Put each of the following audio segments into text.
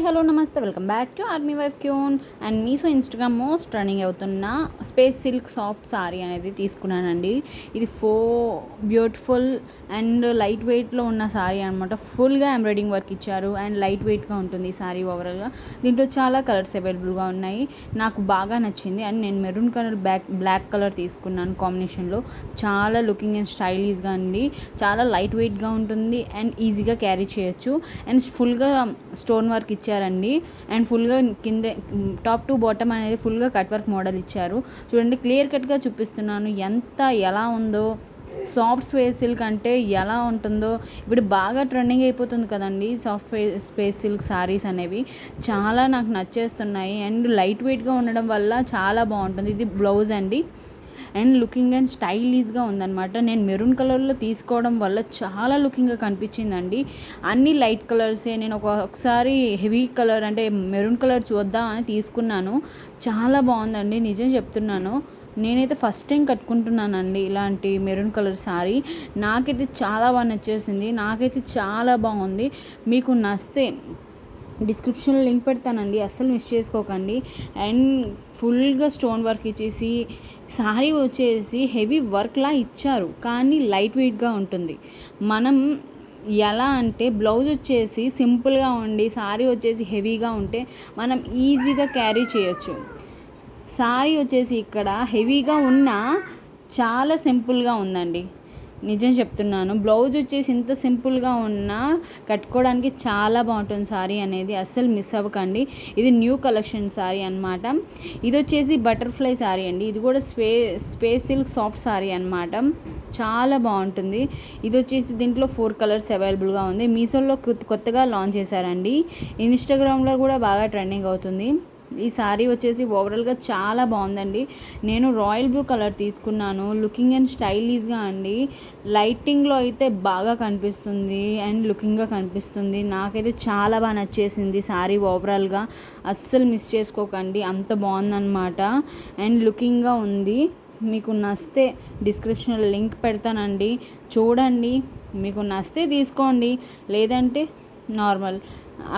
Hi hello నమస్తే welcome back to army wife క్యూన్ and Meesho Instagram most running అవుతున్న space silk soft sorry అనేది తీసుకున్నానండి. ఇది బ్యూటిఫుల్ అండ్ లైట్ వెయిట్లో ఉన్న సారీ అనమాట. ఫుల్గా ఎంబ్రాయిడింగ్ వర్క్ ఇచ్చారు అండ్ లైట్ వెయిట్గా ఉంటుంది ఈ సారీ ఓవరాల్గా. దీంట్లో చాలా కలర్స్ అవైలబుల్గా ఉన్నాయి. నాకు బాగా నచ్చింది అండ్ నేను మెరూన్ కలర్ బ్లాక్ కలర్ తీసుకున్నాను కాంబినేషన్లో. చాలా లుకింగ్ అండ్ స్టైలిష్గా అండి. చాలా లైట్ వెయిట్గా ఉంటుంది అండ్ ఈజీగా క్యారీ చేయొచ్చు అండ్ ఫుల్గా స్టోన్ వర్క్ ఇచ్చారండి. అండ్ ఫుల్గా కింద టాప్ టు బాటమ్ అనేది ఫుల్గా కట్ వర్క్ మోడల్ ఇచ్చారు. చూడండి, క్లియర్ కట్గా చూపిస్తున్నాను ఎలా ఉందో. సాఫ్ట్ స్పేస్ సిల్క్ అంటే ఎలా ఉంటుందో ఇప్పుడు బాగా ట్రెండింగ్ అయిపోతుంది కదండి. సాఫ్ట్ స్పేస్ సిల్క్ సారీస్ అనేవి చాలా నాకు నచ్చేస్తున్నాయి అండ్ లైట్ వెయిట్గా ఉండడం వల్ల చాలా బాగుంటుంది. ఇది బ్లౌజ్ అండి అండ్ లుకింగ్ అండ్ స్టైలిష్గా ఉందన్నమాట. నేను మెరూన్ కలర్లో తీసుకోవడం వల్ల చాలా లుకింగ్గా కనిపించిందండి. అన్ని లైట్ కలర్సే. నేను ఒకసారి హెవీ కలర్ అంటే మెరూన్ కలర్ చూద్దాం అని తీసుకున్నాను. చాలా బాగుందండి, నిజం చెప్తున్నాను. నేనైతే ఫస్ట్ టైం కట్టుకుంటున్నానండి ఇలాంటి మెరూన్ కలర్ సారీ. నాకైతే చాలా బాగా నచ్చేసింది. నాకైతే చాలా బాగుంది. మీకు నచ్చితే డిస్క్రిప్షన్లో లింక్ పెడతానండి, అస్సలు మిస్ చేసుకోకండి. అండ్ ఫుల్గా స్టోన్ వర్క్ ఇచ్చేసి సారీ వచ్చేసి హెవీ వర్క్లా ఇచ్చారు, కానీ లైట్ వెయిట్గా ఉంటుంది. మనం ఎలా అంటే బ్లౌజ్ వచ్చేసి సింపుల్గా ఉండి సారీ వచ్చేసి హెవీగా ఉంటే మనం ఈజీగా క్యారీ చేయొచ్చు. సారీ వచ్చేసి ఇక్కడ హెవీగా ఉన్నా చాలా సింపుల్గా ఉందండి, నిజం చెప్తున్నాను. బ్లౌజ్ వచ్చేసి ఇంత సింపుల్గా ఉన్నా కట్టుకోవడానికి చాలా బాగుంటుంది సారీ అనేది. అస్సలు మిస్ అవ్వకండి. ఇది న్యూ కలెక్షన్ సారీ అనమాట. ఇది వచ్చేసి బటర్ఫ్లై సారీ అండి. ఇది కూడా స్పేస్ సిల్క్ సాఫ్ట్ సారీ అనమాట. చాలా బాగుంటుంది. ఇది వచ్చేసి దీంట్లో 4 కలర్స్ అవైలబుల్గా ఉంది. మీషోలో కొత్తగా లాంచ్ చేశారండి. ఇన్స్టాగ్రామ్లో కూడా బాగా ట్రెండింగ్ అవుతుంది. ఈ సారీ వచ్చేసి ఓవరాల్గా చాలా బాగుందండి. నేను రాయల్ బ్లూ కలర్ తీసుకున్నాను. లుకింగ్ అండ్ స్టైలిష్గా అండి. లైటింగ్లో అయితే బాగా కనిపిస్తుంది అండ్ లుకింగ్గా కనిపిస్తుంది. నాకైతే చాలా బాగా నచ్చేసింది సారీ ఓవరాల్గా. అస్సలు మిస్ చేసుకోకండి, అంత బాగుందన్నమాట అండ్ లుకింగ్గా ఉంది. మీకు నచ్చితే డిస్క్రిప్షన్లో లింక్ పెడతానండి, చూడండి. మీకు నచ్చితే తీసుకోండి, లేదంటే నార్మల్.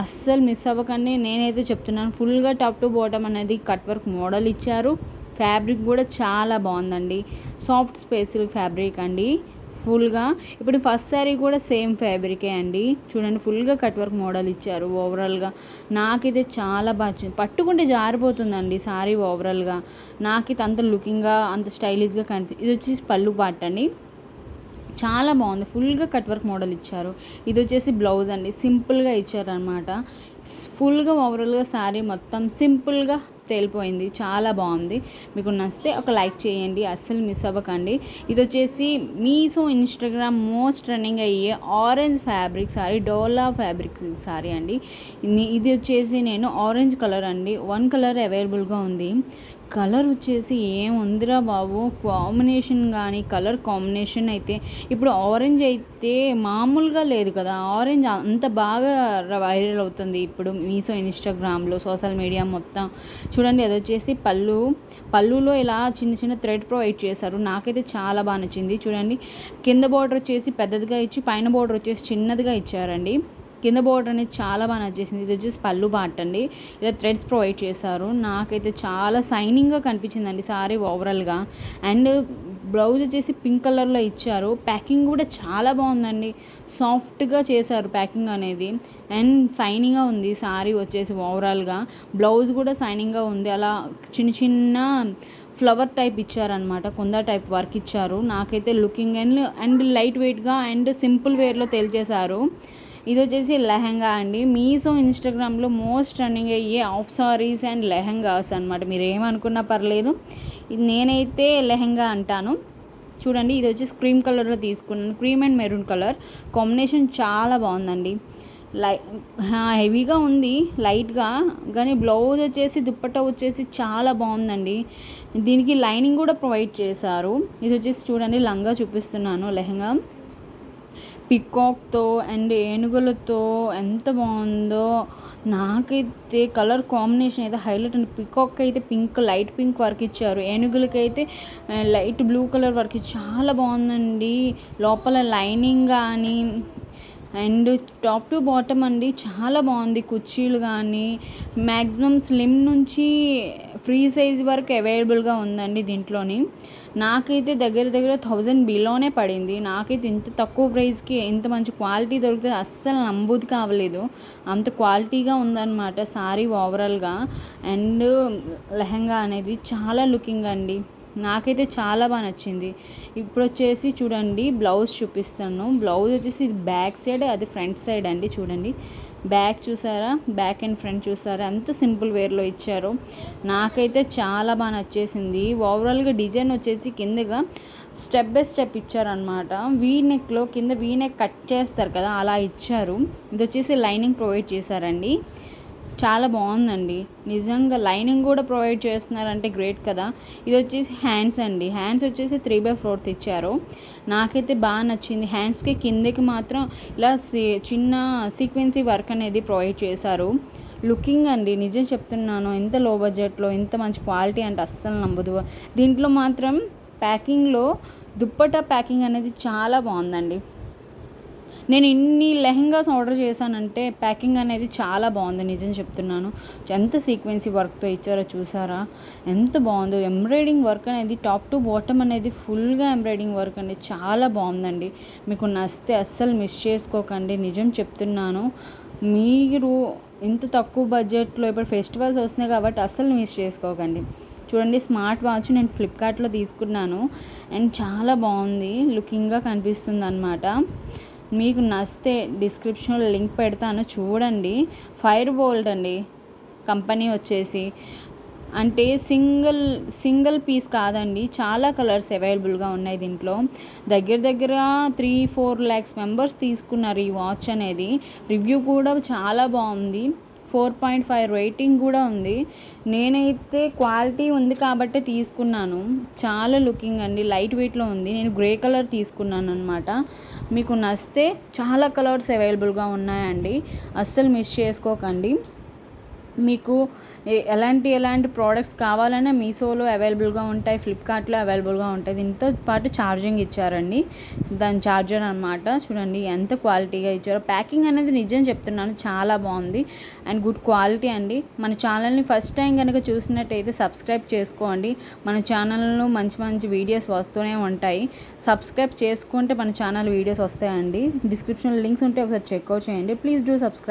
అస్సలు మిస్ అవ్వకండి. నేనైతే చెప్తున్నాను, ఫుల్గా టాప్ టు బాటమ్ అనేది కట్ వర్క్ మోడల్ ఇచ్చారు. ఫ్యాబ్రిక్ కూడా చాలా బాగుందండి. సాఫ్ట్ స్పేస్ సిల్క్ ఫ్యాబ్రిక్ అండి ఫుల్గా. ఇప్పుడు ఫస్ట్ శారీ కూడా సేమ్ ఫ్యాబ్రికే అండి. చూడండి, ఫుల్గా కట్ వర్క్ మోడల్ ఇచ్చారు. ఓవరాల్గా నాకైతే చాలా బాగా పట్టుకుంటే జారిపోతుందండి సారీ. ఓవరాల్గా నాకైతే అంత లుకింగ్గా అంత స్టైలిష్గా ఇది వచ్చేసి పళ్ళు పార్ట్ అండి. చాలా బాగుంది. ఫుల్గా కట్ వర్క్ మోడల్ ఇచ్చారు. ఇది వచ్చేసి బ్లౌజ్ అండి, సింపుల్గా ఇచ్చారనమాట. ఫుల్గా ఓవరాల్గా శారీ మొత్తం సింపుల్గా తేలిపోయింది. చాలా బాగుంది. మీకు నచ్చితే ఒక లైక్ చేయండి, అస్సలు మిస్ అవ్వకండి. ఇది వచ్చేసి మీషో ఇన్స్టాగ్రామ్ మోస్ట్ రన్నింగ్ అయ్యే ఆరెంజ్ ఫ్యాబ్రిక్ సారీ, డోలా ఫ్యాబ్రిక్ సారీ అండి. ఇది వచ్చేసి నేను ఆరెంజ్ కలర్ అండి. 1 కలర్ అవైలబుల్గా ఉంది. కలర్ వచ్చేసి ఏముందిరా బాబు, కాంబినేషన్ కానీ కలర్ కాంబినేషన్ అయితే ఇప్పుడు ఆరెంజ్ అయితే మామూలుగా లేదు కదా. ఆరెంజ్ అంత బాగా వైరల్ అవుతుంది ఇప్పుడు మీషో ఇన్స్టాగ్రామ్లో, సోషల్ మీడియా మొత్తం. చూడండి, అది వచ్చేసి పళ్ళులో ఇలా చిన్న చిన్న థ్రెడ్ ప్రొవైడ్ చేశారు. నాకైతే చాలా బాగా నచ్చింది. చూడండి, కింద బార్డర్ వచ్చేసి పెద్దదిగా ఇచ్చి పైన బార్డర్ వచ్చేసి చిన్నదిగా ఇచ్చారండి. కింద బోర్డర్ అనేది చాలా బాగా నచ్చేసింది. ఇది వచ్చేసి పళ్ళు పార్ట్ అండి. ఇలా థ్రెడ్స్ ప్రొవైడ్ చేశారు. నాకైతే చాలా షైనింగ్గా కనిపించిందండి సారీ ఓవరాల్గా. అండ్ బ్లౌజ్ వచ్చేసి పింక్ కలర్లో ఇచ్చారు. ప్యాకింగ్ కూడా చాలా బాగుందండి. సాఫ్ట్గా చేశారు ప్యాకింగ్ అనేది అండ్ షైనింగ్గా ఉంది సారీ వచ్చేసి ఓవరాల్గా. బ్లౌజ్ కూడా షైనింగ్గా ఉంది. అలా చిన్న చిన్న ఫ్లవర్ టైప్ ఇచ్చారనమాట, కుంద టైప్ వర్క్ ఇచ్చారు. నాకైతే లుకింగ్ అండ్ లైట్ వెయిట్గా అండ్ సింపుల్ వేర్లో తెలిచేశారు. ఇది వచ్చేసి లెహంగా అండి. మీషో ఇన్స్టాగ్రామ్లో మోస్ట్ రన్నింగ్ అయ్యే ఆఫ్ సారీస్ అండ్ లెహంగాస్ అనమాట. మీరు ఏమనుకున్నా పర్లేదు, ఇది నేనైతే లెహంగా అంటాను. చూడండి, ఇది వచ్చేసి క్రీమ్ కలర్లో తీసుకున్నాను. Cream and maroon colour combination చాలా బాగుందండి. హెవీగా ఉంది లైట్గా, కానీ బ్లౌజ్ వచ్చేసి దుప్పట్టా వచ్చేసి చాలా బాగుందండి. దీనికి లైనింగ్ కూడా ప్రొవైడ్ చేశారు. ఇది వచ్చేసి చూడండి, లంగా చూపిస్తున్నాను. లెహంగా పికాక్తో అండ్ ఏనుగులతో ఎంత బాగుందో. నాకైతే కలర్ కాంబినేషన్ అయితే హైలైట్ అండి. పికాక్ అయితే పింక్, లైట్ పింక్ వర్క్ ఇచ్చారు. ఏనుగులకైతే లైట్ బ్లూ కలర్ వర్క్ చాలా బాగుందండి. లోపల లైనింగ్ కానీ అండ్ టాప్ టు బాటమ్ అండి చాలా బాగుంది. కుర్చీలు కానీ మ్యాక్సిమం స్లిమ్ నుంచి ఫ్రీ సైజ్ వరకు అవైలబుల్గా ఉందండి దీంట్లోని. నాకైతే దగ్గర దగ్గర 1000 బిలోనే పడింది. నాకైతే ఇంత తక్కువ ప్రైస్కి ఇంత మంచి క్వాలిటీ దొరుకుతుంది అస్సలు నమ్మబుద్ధి కావలేదు. అంత క్వాలిటీగా ఉందన్నమాట సారీ ఓవరాల్గా. అండ్ లెహంగా అనేది చాలా లుకింగ్ అండి, నాకైతే చాలా బాగా నచ్చింది. ఇప్పుడు వచ్చేసి చూడండి బ్లౌజ్ చూపిస్తాను. బ్లౌజ్ వచ్చేసి ఇది బ్యాక్ సైడ్, అది ఫ్రంట్ సైడ్ అండి. చూడండి బ్యాక్ చూసారా, బ్యాక్ అండ్ ఫ్రంట్ చూసారా ఎంత సింపుల్ వేర్లో ఇచ్చారో. నాకైతే చాలా బాగా నచ్చేసింది. ఓవరాల్గా డిజైన్ వచ్చేసి కిందగా స్టెప్ బై స్టెప్ ఇచ్చారనమాట. వీ నెక్లో కింద వీ నెక్ కట్ చేస్తారు కదా అలా ఇచ్చారు. ఇది వచ్చేసి లైనింగ్ ప్రొవైడ్ చేశారండి. చాలా బాగుందండి నిజంగా. లైనింగ్ కూడా ప్రొవైడ్ చేస్తున్నారంటే గ్రేట్ కదా. ఇది వచ్చేసి హ్యాండ్స్ అండి. హ్యాండ్స్ వచ్చేసి 3/4 ఇచ్చారు. నాకైతే బాగా నచ్చింది. హ్యాండ్స్కి కిందకి మాత్రం ఇలా చిన్న సీక్వెన్సీ వర్క్ అనేది ప్రొవైడ్ చేశారు. లుకింగ్ అండి నిజం చెప్తున్నాను, ఇంత లో బడ్జెట్లో ఇంత మంచి క్వాలిటీ అంటే అస్సలు నమ్మదు. దీంట్లో మాత్రం ప్యాకింగ్లో దుప్పటా ప్యాకింగ్ అనేది చాలా బాగుందండి. నేను ఇన్ని లెహంగాస్ ఆర్డర్ చేశానంటే ప్యాకింగ్ అనేది చాలా బాగుంది నిజం చెప్తున్నాను. ఎంత సీక్వెన్సీ వర్క్తో ఇచ్చారో చూసారా, ఎంత బాగుందో. ఎంబ్రాయిడింగ్ వర్క్ అనేది టాప్ టు బాటమ్ అనేది ఫుల్గా ఎంబ్రాయిడింగ్ వర్క్ అనేది చాలా బాగుందండి. మీకు నచ్చితే అస్సలు మిస్ చేసుకోకండి నిజం చెప్తున్నాను. మీరు ఇంత తక్కువ బడ్జెట్లో ఇప్పుడు ఫెస్టివల్స్ వస్తున్నాయి కాబట్టి అస్సలు మిస్ చేసుకోకండి. చూడండి స్మార్ట్ వాచ్ నేను ఫ్లిప్కార్ట్లో తీసుకున్నాను అండ్ చాలా బాగుంది, లుకింగ్గా కనిపిస్తుంది అనమాట. మీకు నచ్చితే డిస్క్రిప్షన్లో లింక్ పెడతాను చూడండి. ఫైర్ బోల్ట్ అండి కంపెనీ వచ్చేసి, అంటే సింగిల్ పీస్ కాదండి, చాలా కలర్స్ అవైలబుల్గా ఉన్నాయి దీంట్లో. దగ్గర దగ్గర 3-4 lakhs మెంబర్స్ తీసుకున్నారు ఈ వాచ్ అనేది. రివ్యూ కూడా చాలా బాగుంది, 4.5 రేటింగ్ కూడా ఉంది. నేనైతే క్వాలిటీ ఉంది కాబట్టి తీసుకున్నాను. చాలా లుకింగ్ అండి, లైట్ వెయిట్లో ఉంది. నేను గ్రే కలర్ తీసుకున్నాను అనమాట. మీకు నచ్చితే చాలా కలర్స్ అవైలబుల్గా ఉన్నాయండి, అస్సలు మిస్ చేసుకోకండి. మీకు ఎలాంటి ప్రోడక్ట్స్ కావాలన్నా మీషోలో అవైలబుల్గా ఉంటాయి, ఫ్లిప్కార్ట్లో అవైలబుల్గా ఉంటాయి. దీంతో పాటు ఛార్జింగ్ ఇచ్చారండి, దాని ఛార్జర్ అనమాట. చూడండి ఎంత క్వాలిటీగా ఇచ్చారో. ప్యాకింగ్ అనేది నిజం చెప్తున్నాను చాలా బాగుంది అండ్ గుడ్ క్వాలిటీ అండి. మన ఛానల్ని ఫస్ట్ టైం కనుక చూసినట్టయితే సబ్స్క్రైబ్ చేసుకోండి. మన ఛానల్లో మంచి మంచి వీడియోస్ వస్తూనే ఉంటాయి. సబ్స్క్రైబ్ చేసుకుంటే మన ఛానల్ వీడియోస్ వస్తాయండి. డిస్క్రిప్షన్లో లింక్స్ ఉంటే ఒకసారి చెక్అవుట్ చేయండి. Please do subscribe.